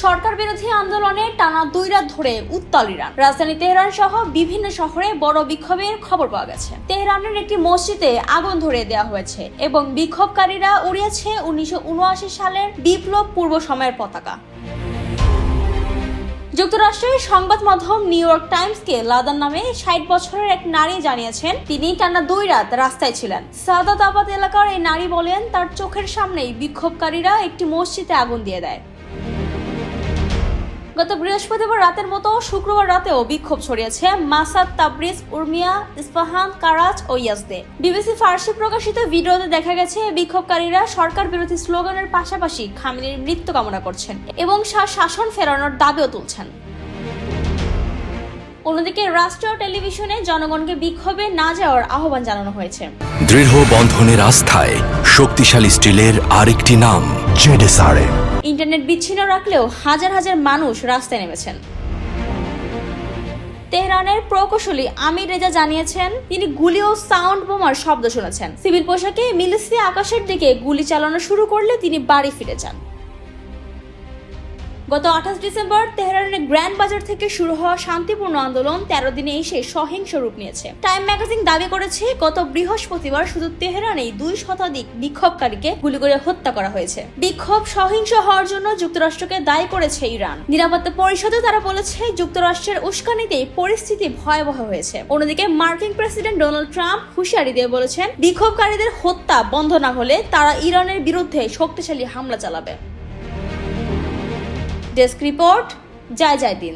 সরকার বিরোধী আন্দোলনে টানা 2 রাত ধরে উত্তাল ইরান। রাজধানী তেহরান সহ বিভিন্ন শহরে বড় বিক্ষোভের খবর পাওয়া গেছে। তেহরানের একটি মসজিদে আগুন ধরিয়ে দেওয়া হয়েছে এবং বিক্ষোভকারীরা উড়িয়েছে 1979 সালের বিপ্লব পূর্ব সময়ের পতাকা। যুক্তরাষ্ট্রের সংবাদ মাধ্যম নিউ ইয়র্ক টাইমসকে লাদান নামে 60 বছরের এক নারী জানিয়েছেন তিনি টানা 2 রাত রাস্তায় ছিলেন। সাদাতাবাদ এলাকার এই নারী বলেন তার চোখের সামনেই বিক্ষোভকারীরা একটি মসজিদে আগুন দিয়ে দেয়। গত বৃহস্পতিবার রাতের মতো শুক্রবার রাতেও বিক্ষোভ ছড়িয়েছে মাসাদ, তাবরিজ, উরমিয়া, ইস্পাহান, কারাচ ও ইয়াজদে। বিবিসি ফার্সি প্রকাশিত ভিডিওতে দেখা গেছে বিক্ষোভকারীরা সরকার বিরোধী স্লোগানের পাশাপাশি খামেনির মৃত্যু কামনা করছেন এবং শাসন ফেরানোর দাবিও তুলছেন। অন্যদিকে রাষ্ট্রীয় টেলিভিশনে জনগণকে বিক্ষোভে না যাওয়ার আহ্বান জানানো হয়েছে। দৃঢ় বন্ধনের আস্থায় শক্তিশালী স্টিলের আরেকটি নাম জেডএসআরএম। ইন্টারনেট বিচ্ছিন্ন রাখলেও হাজার হাজার মানুষ রাস্তায় নেমেছেন। তেহরানের প্রকৌশলী আমির রেজা জানিয়েছেন তিনি গুলি ও সাউন্ড বোমার শব্দ শুনেছেন। সিভিল পোশাকে মিলিশিয়া আকাশের দিকে গুলি চালানো শুরু করলে তিনি বাড়ি ফিরে যান। গত 28 ডিসেম্বর তেহরানের গ্র্যান্ড বাজার থেকে শুরু হওয়া শান্তিপূর্ণ আন্দোলন 13 দিনে এসে সহিংস রূপ নিয়েছে। টাইম ম্যাগাজিন দাবি করেছে গত বৃহস্পতিবার শুধু তেহরানেই 2 শতাধিক বিক্ষোভকারীকে গুলি করে হত্যা করা হয়েছে। বিক্ষোভ সহিংস হওয়ার জন্য যুক্তরাষ্ট্রকে দায়ী করেছে ইরান। নিরাপত্তা পরিষদে তারা বলেছে যুক্তরাষ্ট্রের উস্কানিতেই পরিস্থিতি ভয়াবহ হয়েছে। অন্যদিকে মার্কিন প্রেসিডেন্ট ডোনাল্ড ট্রাম্প হুঁশিয়ারি দিয়ে বলেছেন বিক্ষোভকারীদের হত্যা বন্ধ না হলে তারা ইরানের বিরুদ্ধে শক্তিশালী হামলা চালাবে। ডেস্ক রিপোর্ট, জয় দিন।